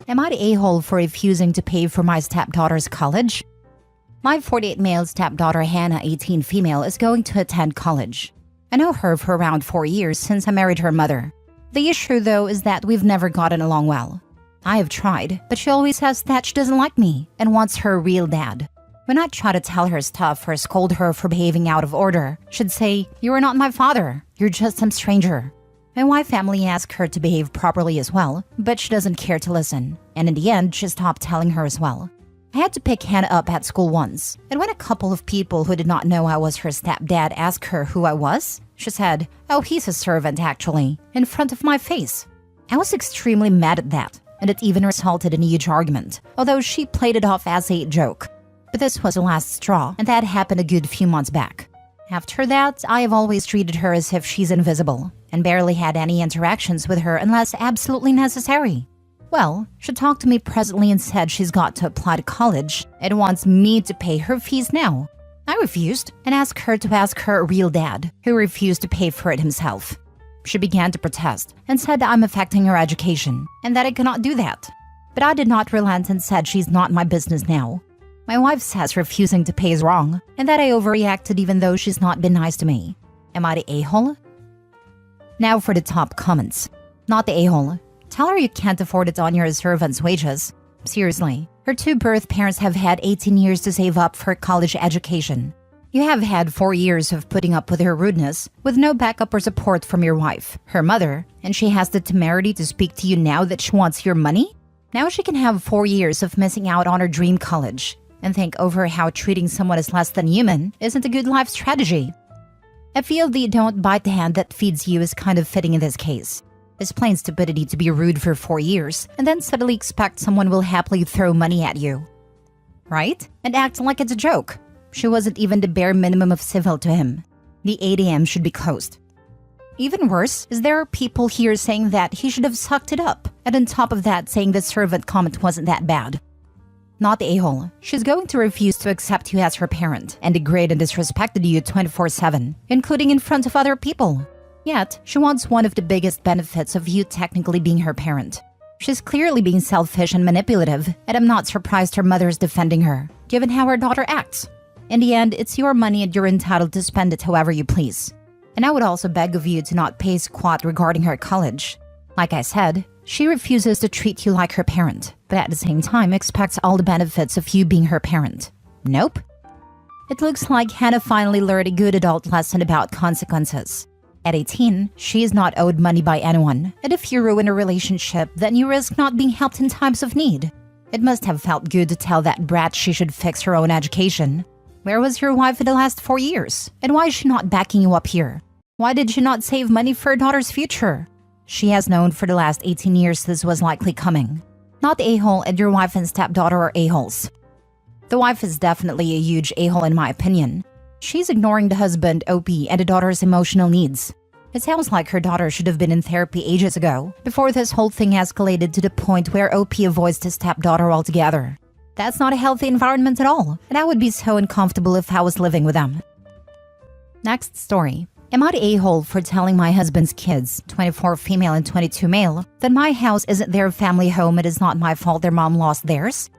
Am I the a-hole for refusing to pay for my stepdaughter's college? My 48 male stepdaughter Hannah, 18 female, is going to attend college. I know her for around 4 years since I married her mother. The issue though is that we've never gotten along well. I have tried, but she always says that she doesn't like me and wants her real dad. When I try to tell her stuff or scold her for behaving out of order, she'd say, "You are not my father, you're just some stranger." My wife family asked her to behave properly as well, but she doesn't care to listen, and in the end, she stopped telling her as well. I had to pick Hannah up at school once, and when a couple of people who did not know I was her stepdad asked her who I was, she said, "Oh, he's a servant actually," in front of my face. I was extremely mad at that, and it even resulted in a huge argument, although she played it off as a joke. But this was the last straw, and that happened a good few months back. After that, I have always treated her as if she's invisible, and barely had any interactions with her unless absolutely necessary. Well, she talked to me presently and said she's got to apply to college and wants me to pay her fees now. I refused and asked her to ask her real dad, who refused to pay for it himself. She began to protest and said I'm affecting her education and that I cannot do that. But I did not relent and said she's not my business now. My wife says refusing to pay is wrong and that I overreacted even though she's not been nice to me. Am I the a-hole? Now for the top comments. Not the a-hole. Tell her you can't afford it on your servant's wages. Seriously, her 2 birth parents have had 18 years to save up for college education. You have had 4 years of putting up with her rudeness, with no backup or support from your wife, her mother, and she has the temerity to speak to you now that she wants your money? Now she can have 4 years of missing out on her dream college, and think over how treating someone as less than human isn't a good life strategy. I feel the "don't bite the hand that feeds you" is kind of fitting in this case. It's plain stupidity to be rude for 4 years and then suddenly expect someone will happily throw money at you. Right? And act like it's a joke. She wasn't even the bare minimum of civil to him. The ATM should be closed. Even worse is there are people here saying that he should have sucked it up, and on top of that saying the servant comment wasn't that bad. Not the a-hole. She's going to refuse to accept you as her parent and degrade and disrespected you 24/7, including in front of other people. Yet, she wants one of the biggest benefits of you technically being her parent. She's clearly being selfish and manipulative, and I'm not surprised her mother is defending her, given how her daughter acts. In the end, it's your money and you're entitled to spend it however you please. And I would also beg of you to not pay squat regarding her college. Like I said, she refuses to treat you like her parent, but at the same time expects all the benefits of you being her parent. Nope. It looks like Hannah finally learned a good adult lesson about consequences. At 18, she is not owed money by anyone, and if you ruin a relationship, then you risk not being helped in times of need. It must have felt good to tell that brat she should fix her own education. Where was your wife for the last 4 years? And why is she not backing you up here? Why did she not save money for her daughter's future? She has known for the last 18 years this was likely coming. Not the a-hole, and your wife and stepdaughter are a-holes. The wife is definitely a huge a-hole in my opinion. She's ignoring the husband, OP, and the daughter's emotional needs. It sounds like her daughter should have been in therapy ages ago, before this whole thing escalated to the point where OP avoids the stepdaughter altogether. That's not a healthy environment at all, and I would be so uncomfortable if I was living with them. Next story. Am I the a-hole for telling my husband's kids, 24 female and 22 male, that my house isn't their family home and it's not my fault their mom lost theirs?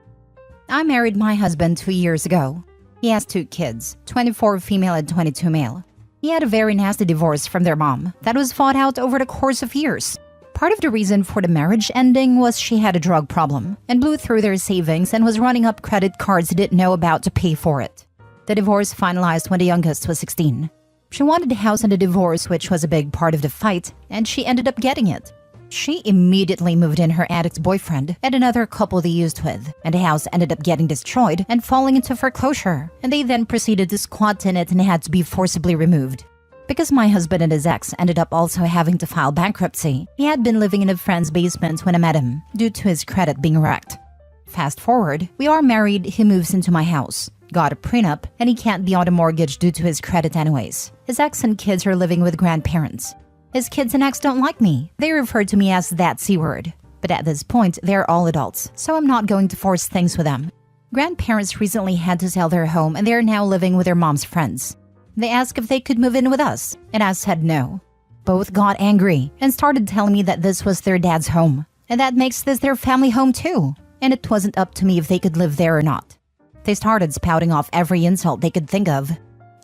I married my husband 2 years ago. He has 2 kids, 24 female and 22 male. He had a very nasty divorce from their mom that was fought out over the course of years. Part of the reason for the marriage ending was she had a drug problem and blew through their savings and was running up credit cards he didn't know about to pay for it. The divorce finalized when the youngest was 16. She wanted the house and the divorce, which was a big part of the fight, and she ended up getting it. She immediately moved in her addict's boyfriend and another couple they used with, and the house ended up getting destroyed and falling into foreclosure, and they then proceeded to squat in it and had to be forcibly removed. Because my husband and his ex ended up also having to file bankruptcy, he had been living in a friend's basement when I met him, due to his credit being wrecked. Fast forward, we are married, he moves into my house, got a prenup, and he can't be on a mortgage due to his credit anyways. His ex and kids are living with grandparents. His kids and ex don't like me. They refer to me as that C-word. But at this point, they're all adults, so I'm not going to force things with them. Grandparents recently had to sell their home and they're now living with their mom's friends. They asked if they could move in with us, and I said no. Both got angry and started telling me that this was their dad's home, and that makes this their family home too. And it wasn't up to me if they could live there or not. They started spouting off every insult they could think of.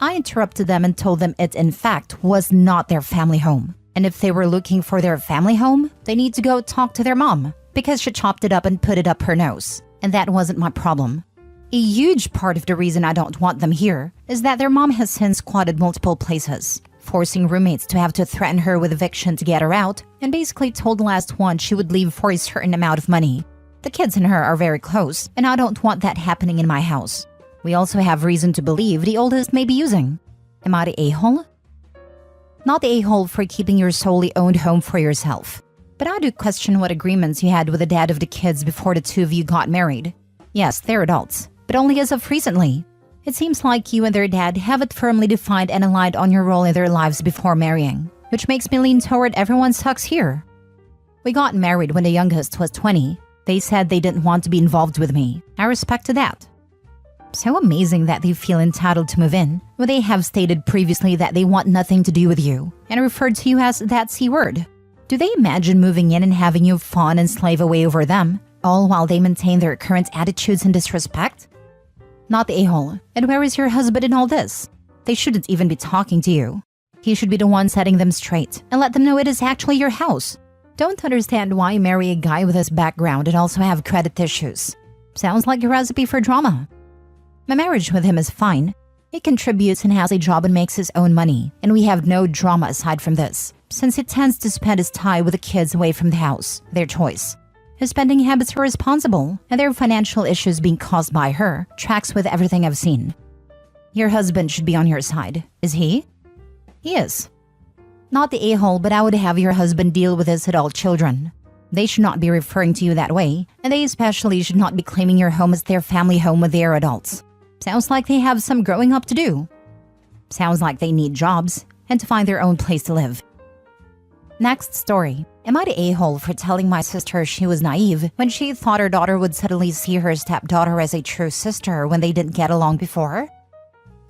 I interrupted them and told them it in fact was not their family home. And if they were looking for their family home, they need to go talk to their mom, because she chopped it up and put it up her nose. And that wasn't my problem. A huge part of the reason I don't want them here is that their mom has since squatted multiple places, forcing roommates to have to threaten her with eviction to get her out, and basically told the last one she would leave for a certain amount of money. The kids and her are very close, and I don't want that happening in my house. We also have reason to believe the oldest may be using. Am I the a-hole? Not the a-hole for keeping your solely owned home for yourself. But I do question what agreements you had with the dad of the kids before the two of you got married. Yes, they're adults, but only as of recently. It seems like you and their dad have it firmly defined and aligned on your role in their lives before marrying, which makes me lean toward everyone sucks here. We got married when the youngest was 20. They said they didn't want to be involved with me. I respected that. So amazing that they feel entitled to move in, when they have stated previously that they want nothing to do with you, and referred to you as that C-word. Do they imagine moving in and having you fawn and slave away over them, all while they maintain their current attitudes and disrespect? Not the a-hole. And where is your husband in all this? They shouldn't even be talking to you. He should be the one setting them straight, and let them know it is actually your house. Don't understand why you marry a guy with this background and also have credit issues. Sounds like a recipe for drama. My marriage with him is fine. He contributes and has a job and makes his own money, and we have no drama aside from this, since he tends to spend his time with the kids away from the house, their choice. His spending habits are responsible, and their financial issues being caused by her tracks with everything I've seen. Your husband should be on your side. Is he? He is. Not the a-hole, but I would have your husband deal with his adult children. They should not be referring to you that way, and they especially should not be claiming your home as their family home with their adults. Sounds like they have some growing up to do. Sounds like they need jobs and to find their own place to live. Next story. Am I the a-hole for telling my sister she was naive when she thought her daughter would suddenly see her stepdaughter as a true sister when they didn't get along before?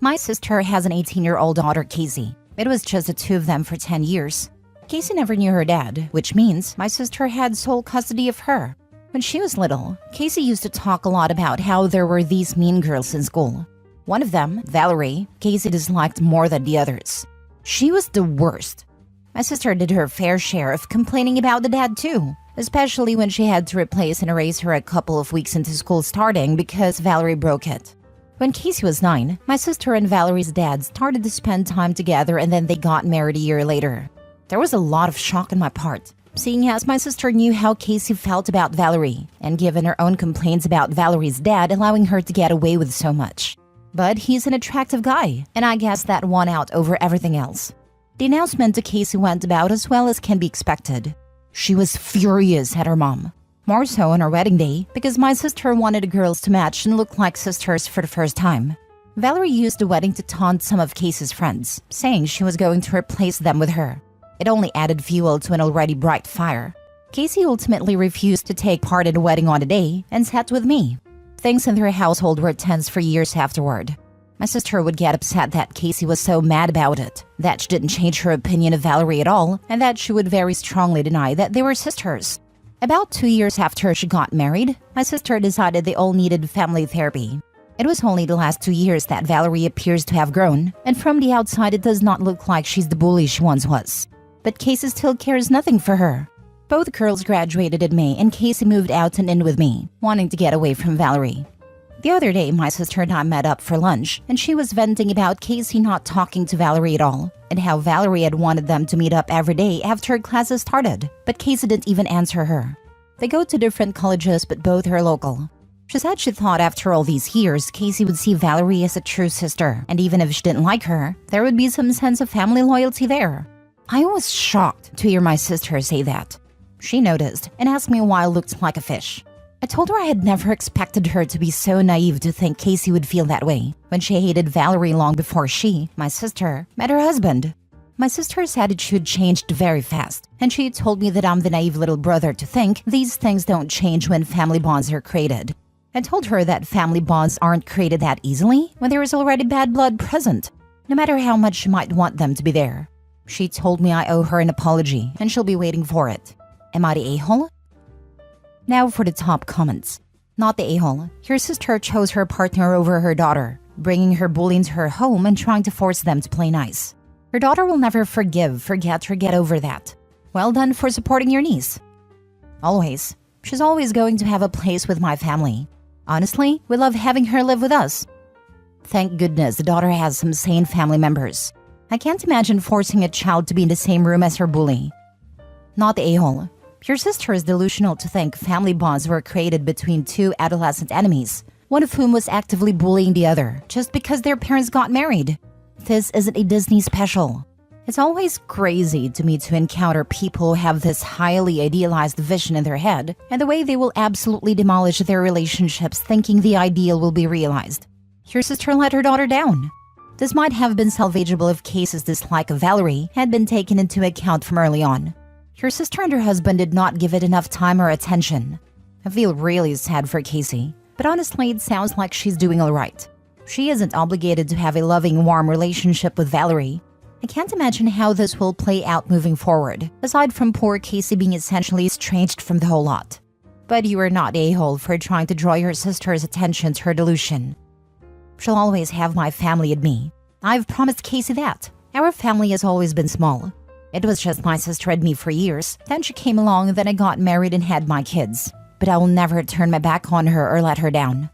My sister has an 18-year-old daughter, Casey. It was just the two of them for 10 years. Casey never knew her dad, which means my sister had sole custody of her. When she was little, Casey used to talk a lot about how there were these mean girls in school. One of them, Valerie, Casey disliked more than the others. She was the worst. My sister did her fair share of complaining about the dad too, especially when she had to replace and erase her a couple of weeks into school starting because Valerie broke it. When Casey was 9, my sister and Valerie's dad started to spend time together, and then they got married a year later. There was a lot of shock on my part, seeing as my sister knew how Casey felt about Valerie, and given her own complaints about Valerie's dad allowing her to get away with so much. But he's an attractive guy, and I guess that won out over everything else. The announcement to Casey went about as well as can be expected. She was furious at her mom. More so on our wedding day, because my sister wanted the girls to match and look like sisters for the first time. Valerie used the wedding to taunt some of Casey's friends, saying she was going to replace them with her. It only added fuel to an already bright fire. Casey ultimately refused to take part in the wedding on the day and sat with me. Things in their household were tense for years afterward. My sister would get upset that Casey was so mad about it, that she didn't change her opinion of Valerie at all, and that she would very strongly deny that they were sisters. About 2 years after she got married, my sister decided they all needed family therapy. It was only the last 2 years that Valerie appears to have grown, and from the outside it does not look like she's the bully she once was. But Casey still cares nothing for her. Both girls graduated in May, and Casey moved out and in with me, wanting to get away from Valerie. The other day, my sister and I met up for lunch, and she was venting about Casey not talking to Valerie at all, and how Valerie had wanted them to meet up every day after classes started, but Casey didn't even answer her. They go to different colleges, but both are local. She said she thought after all these years, Casey would see Valerie as a true sister, and even if she didn't like her, there would be some sense of family loyalty there. I was shocked to hear my sister say that. She noticed and asked me why I looked like a fish. I told her I had never expected her to be so naive to think Casey would feel that way when she hated Valerie long before she, my sister, met her husband. My sister's attitude changed very fast, and she told me that I'm the naive little brother to think these things don't change when family bonds are created. I told her that family bonds aren't created that easily when there is already bad blood present, no matter how much she might want them to be there. She told me I owe her an apology, and she'll be waiting for it. Am I the a-hole? Now for the top comments. Not the a-hole. Your sister chose her partner over her daughter, bringing her bully into her home and trying to force them to play nice. Her daughter will never forgive, forget, or get over that. Well done for supporting your niece. Always. She's always going to have a place with my family. Honestly, we love having her live with us. Thank goodness the daughter has some sane family members. I can't imagine forcing a child to be in the same room as her bully. Not the a-hole. Your sister is delusional to think family bonds were created between two adolescent enemies, one of whom was actively bullying the other just because their parents got married. This isn't a Disney special. It's always crazy to me to encounter people who have this highly idealized vision in their head and the way they will absolutely demolish their relationships thinking the ideal will be realized. Your sister let her daughter down. This might have been salvageable if Casey's dislike of Valerie had been taken into account from early on. Your sister and her husband did not give it enough time or attention. I feel really sad for Casey, but honestly it sounds like she's doing alright. She isn't obligated to have a loving, warm relationship with Valerie. I can't imagine how this will play out moving forward, aside from poor Casey being essentially estranged from the whole lot. But you are not a-hole for trying to draw your sister's attention to her delusion. She'll always have my family and me. I've promised Casey that. Our family has always been small. It was just my sister and me for years. Then she came along, then I got married and had my kids. But I will never turn my back on her or let her down.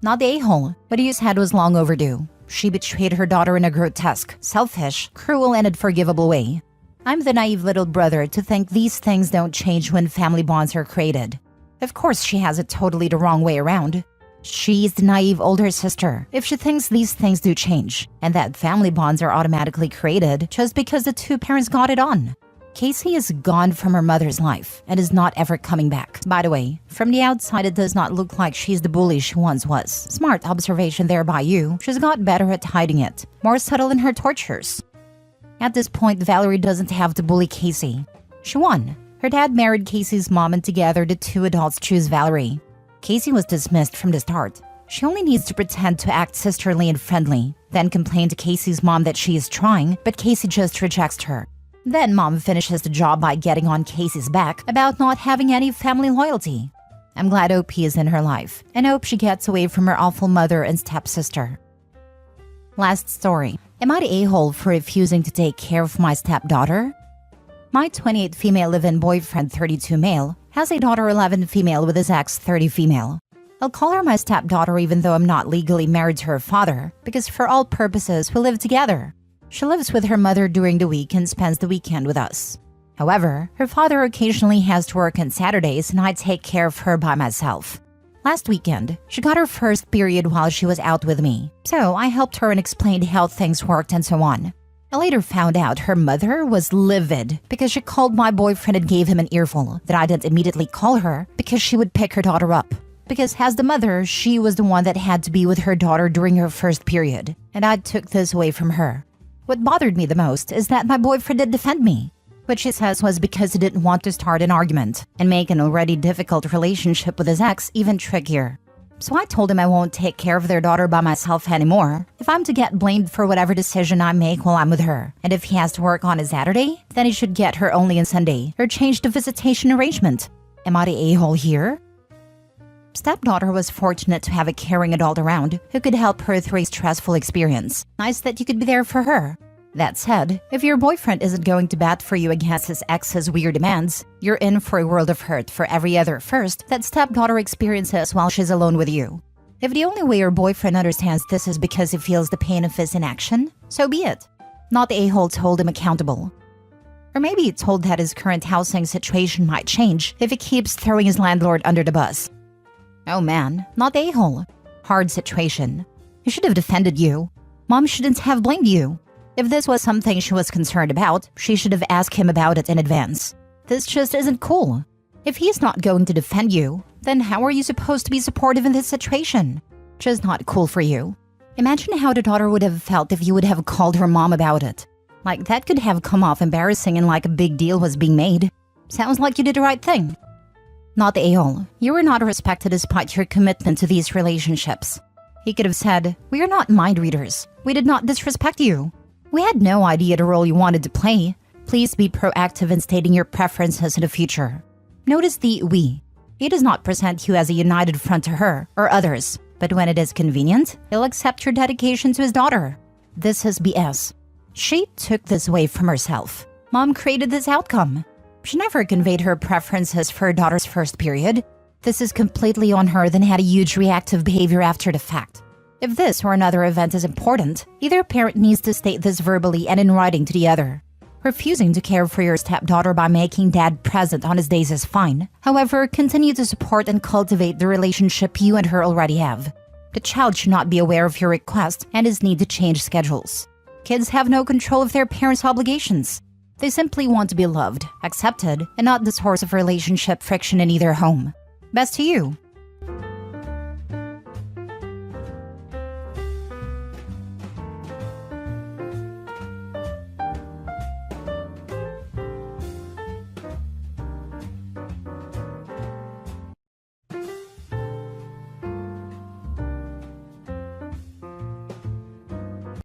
Not the a-hole. What you said was long overdue. She betrayed her daughter in a grotesque, selfish, cruel, and unforgivable way. I'm the naive little brother to think these things don't change when family bonds are created. Of course she has it totally the wrong way around. She's the naive older sister if she thinks these things do change, and that family bonds are automatically created just because the two parents got it on. Casey is gone from her mother's life and is not ever coming back. By the way, from the outside it does not look like she's the bully she once was. Smart observation there by you. She's got better at hiding it, more subtle in her tortures. At this point, Valerie doesn't have to bully Casey. She won. Her dad married Casey's mom and together the two adults choose Valerie. Casey was dismissed from the start. She only needs to pretend to act sisterly and friendly, then complain to Casey's mom that she is trying, but Casey just rejects her. Then mom finishes the job by getting on Casey's back about not having any family loyalty. I'm glad OP is in her life, and hope she gets away from her awful mother and stepsister. Last story. Am I the a-hole for refusing to take care of my stepdaughter? My 28 female live-in boyfriend, 32 male, has a daughter 11 female with his ex 30 female. I'll call her my stepdaughter even though I'm not legally married to her father, because for all purposes we live together. She lives with her mother during the week and spends the weekend with us. However, her father occasionally has to work on Saturdays and I take care of her by myself. Last weekend, she got her first period while she was out with me, so I helped her and explained how things worked and so on. I later found out her mother was livid because she called my boyfriend and gave him an earful that I didn't immediately call her because she would pick her daughter up. Because as the mother, she was the one that had to be with her daughter during her first period, and I took this away from her. What bothered me the most is that my boyfriend did defend me, which he says was because he didn't want to start an argument and make an already difficult relationship with his ex even trickier. So I told him I won't take care of their daughter by myself anymore if I'm to get blamed for whatever decision I make while I'm with her. And if he has to work on a Saturday, then he should get her only on Sunday or change the visitation arrangement. Am I the a-hole here? Stepdaughter was fortunate to have a caring adult around who could help her through a stressful experience. Nice that you could be there for her. That said, if your boyfriend isn't going to bat for you against his ex's weird demands, you're in for a world of hurt for every other first that stepdaughter experiences while she's alone with you. If the only way your boyfriend understands this is because he feels the pain of his inaction, so be it. Not the a-hole to hold him accountable. Or maybe he told that his current housing situation might change if he keeps throwing his landlord under the bus. Oh man, not the a-hole. Hard situation. He should have defended you. Mom shouldn't have blamed you. If this was something she was concerned about, she should have asked him about it in advance. This just isn't cool. If he's not going to defend you, then how are you supposed to be supportive in this situation? Just not cool for you. Imagine how the daughter would have felt if you would have called her mom about it. Like that could have come off embarrassing and like a big deal was being made. Sounds like you did the right thing. Not the a-hole. You were not respected despite your commitment to these relationships. He could have said, "We are not mind readers. We did not disrespect you. We had no idea the role you wanted to play. Please be proactive in stating your preferences in the future." Notice the we. He does not present you as a united front to her or others, but when it is convenient, he'll accept your dedication to his daughter. This is BS. She took this away from herself. Mom created this outcome. She never conveyed her preferences for her daughter's first period. This is completely on her, then had a huge reactive behavior after the fact. If this or another event is important, either parent needs to state this verbally and in writing to the other. Refusing to care for your stepdaughter by making dad present on his days is fine. However, continue to support and cultivate the relationship you and her already have. The child should not be aware of your request and his need to change schedules. Kids have no control of their parents' obligations. They simply want to be loved, accepted, and not the source of relationship friction in either home. Best to you.